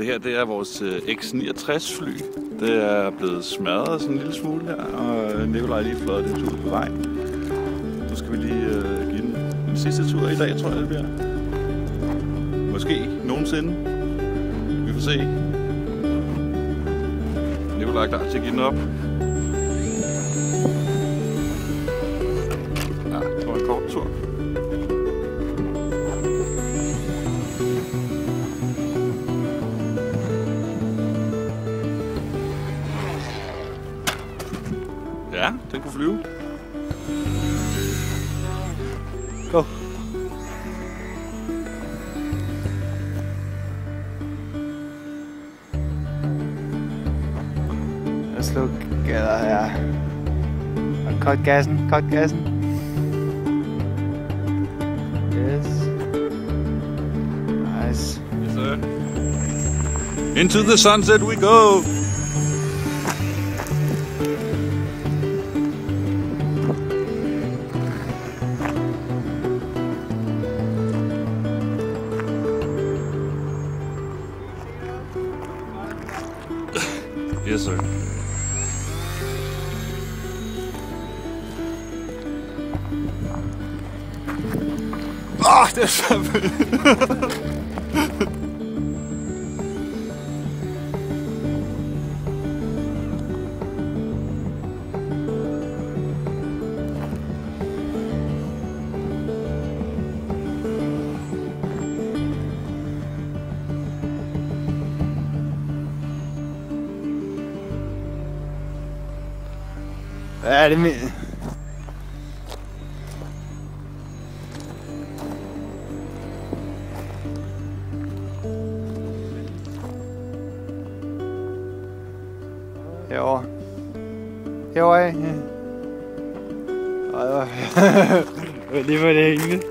det her det er vores X-69 fly. Det er blevet smadret sådan en lille smule her, og Nikolaj lige fløjet det ud på vej. Nu skal vi lige give den sidste tur i dag, tror jeg det bliver. Måske nogensinde. Vi får se. Nikolaj er klar til at give den op. Ja, det var en kort tur. Ja, den kunne flyve. Go. Jeg sluk gader her. Og kort gassen, kort gassen. Yes. Nice. Yes, sir. Into the sunset we go. Yes, sir. Det er så Hvad er det med? Herovre. Herovre af. Ej, det var lige for det hængende.